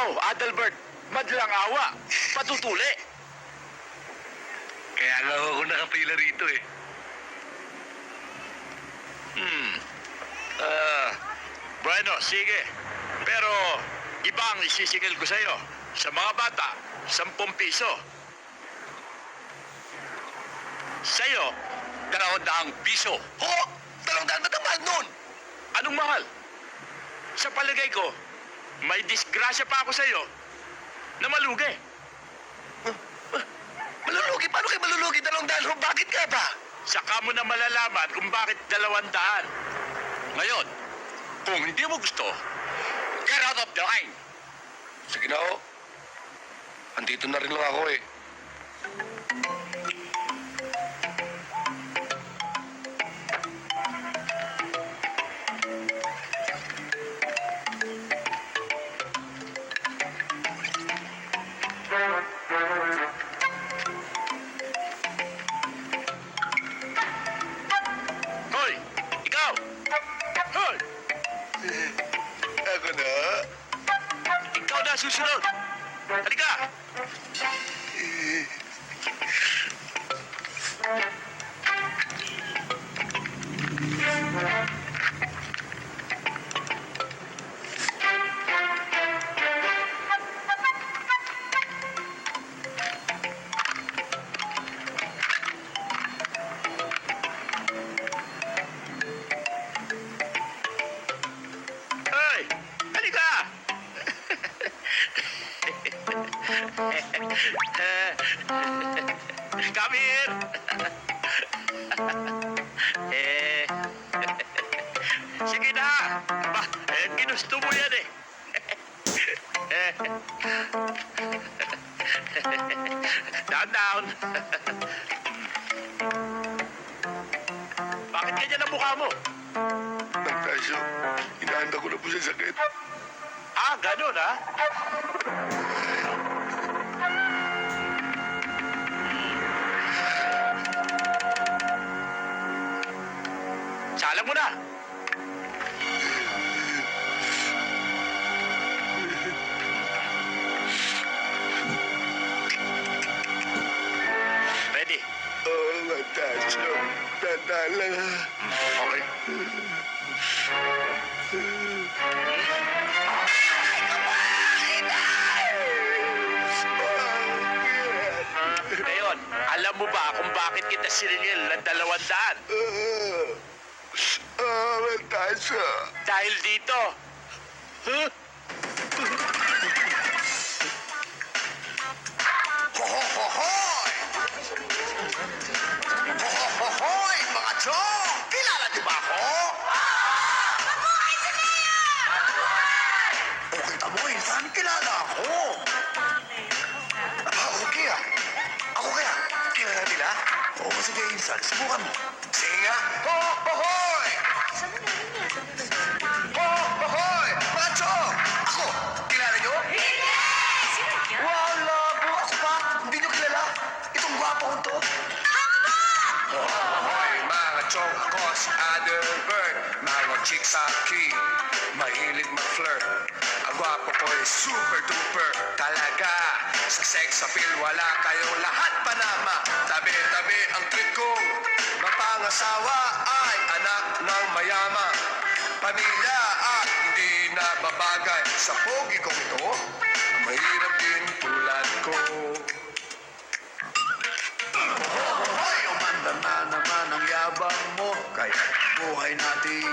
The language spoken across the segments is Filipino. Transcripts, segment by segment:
Ikaw, Adalbert, madlang awa, patutuli. Kaya nga ako nakapila rito eh. Bueno, sige. Pero iba ang isisingil ko sa'yo. Sa mga bata, 10 piso. Sa'yo, 200 piso. ho! 200 ba't ang mahal nun? Anong mahal? Sa palagay ko, may disgrasya pa ako sa'yo na malugi. Malulugi? Paano kayo malulugi? 200? Bakit nga ba? Saka mo na malalaman kung bakit 200. Ngayon, kung hindi mo gusto, get out of the line. Sige na ho. Andito na rin lang ako eh. Hoy! Ikaw! Hoy! Ako na? Ikaw na susunod! Halika! Hoy! Halika! Come here! Sige na! Ba, ginusto mo yan eh. Down. Bakit ganyan ang mukha mo? Nagkasyo, inahanda ko na po sa sakit. Ah, ganun ha? Salang mo na. Ready? Oh, Nagkasyo. Tanda lang ha. Okay. Ngayon, alam mo ba kung bakit kita siningil ng 200? Nagkasyo. Dahil dito. Huh? Hohohoy! Hohohoy, mga chong! Kilala niyo ba ako? Okay, tamoy. Saan kilala ako? Okay ah. Ako kaya? Kilala nila? Oo, sige, Insan. Subukan mo. Sige nga. Hohohoy! Hohohoy! Mga chong! Ako! Kilala niyo? Wala po! Ako pa! Hindi niyo kilala? Itong gwapong to? Hoy, mga chong, ako si Adalbert. Mga chick sa akin, mahilig mag-flirt. Ang gwapo ko ay super duper talaga. Sa sex appeal, wala kayong lahat panama. Tabi-tabi ang trip ko. Mapangasawa ay anak ng mayama. Pamilya at hindi na babagay sa pogi kong ito. Mahirap din tulad ko. Hoy, umanda na naman ang yabang mo. Kaya buhay natin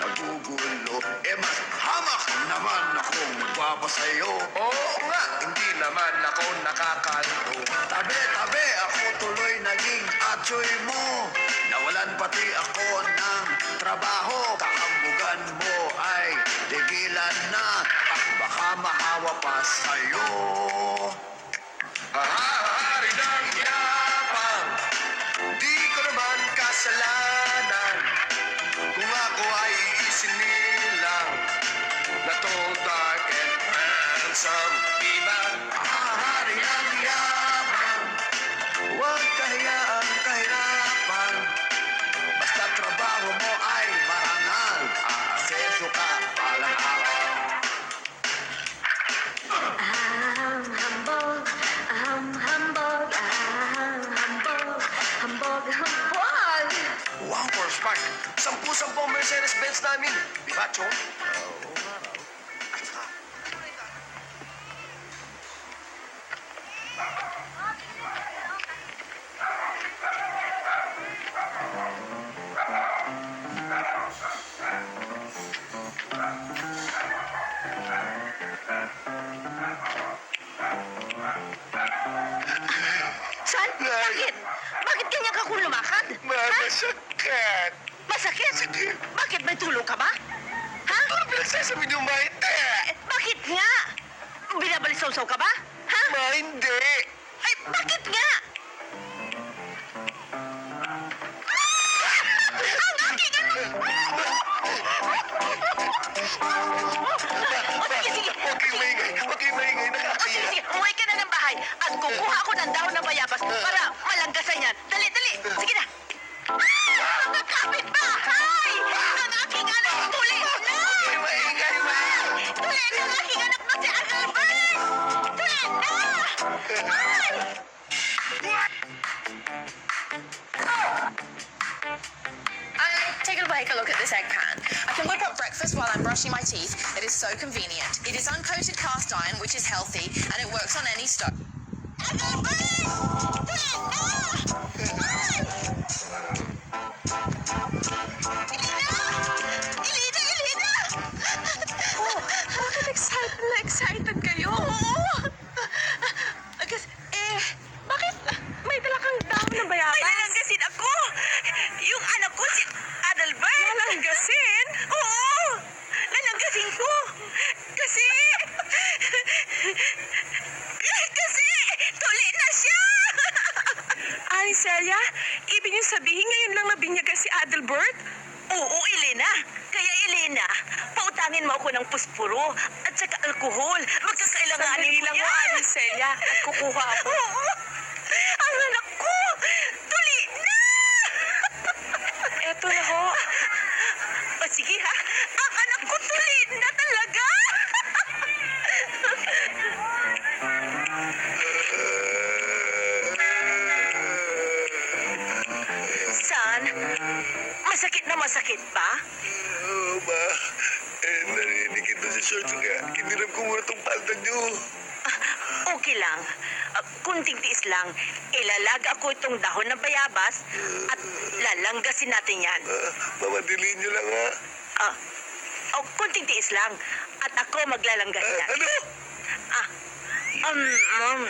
nagugulo. Mas hamak naman akong magpapasayo. Oo nga, hindi naman ako nakakalto. Tabi-tabi ako tuloy naging atsoy mo. Nawalan pati ako ng trabaho. Kakambugan mo ay tigilan na. At baka mahawa pa sa'yo. Hari ng yapang, di ko naman kasalanan. Kung ako ay isinilang na tall, dark, and handsome, diba? Hari ng yapang, huwag kahiyaan kahirapan. Park. 10-10 ang Mercedes-Benz namin. Di ba, Chong? San? Bakit? Bakit ganyan ka kung lumakad? Masakit. Masakit? Bakit? May tulog ka ba? Ha? Ano pinagsasabi niyo, Ma? Hindi. Bakit nga? Binabalisaw-saw ka ba? Ha? Ma, hindi. Ay, bakit nga? Ang aking ano? O, sige, sige. Huwag kayong maingay. Huwag kayong maingay. O, sige, Nakakahiya. sige. Umuwi ka na ng bahay at kukuha ako ng dahon ng bayabas para malanggasan yan. Dali, dali. Sige na. Mga kapitbahay! Ang aking anak, tuli na! Huwag kayong maingay, Ma. Tuli na ang aking anak na si Adelbert! Tuli na! Ay! Take a look at this egg pan. I can whip up breakfast while I'm brushing my teeth. It is so convenient. It is uncoated cast iron, which is healthy, and it works on any stove. Adelbert! Tuli na! Ay! Elena! Elena! Oh, bakit excited kayo? Oo! Bakit may dala kang dahon ng bayabas? Ay, nalanggasin ako! Yung anak ko, si Adelbert! Nalanggasin? Oo! Nalanggasin ko! Kasi... Kasi... Tuli na siya! Ay, Celia, ibig niyo sabihin ngayon lang nabinyagan si Adelbert? Oo, Elena. Kaya, Elena, pautangin mo ako ng puspuro at saka alkohol. Magkakailanganin Sandali ko lang yan. mo, Aling Celia, at kukuha ako. Oo! Ang anak ko! Tuli na! Eto na ho. O sige ha, ang anak ko tuli na talaga! San, masakit na masakit ba? Oo, Ma. Narinig ito sa shorts nga. Kiniram ko muna itong palda niyo. Okay lang. Kunting tiis lang. Ilalaga ko itong dahon ng bayabas at lalanggasin natin yan. Mamadiliin niyo lang, ha? Kunting tiis lang. At ako maglalanggas yan. Ano? Ah, um, um,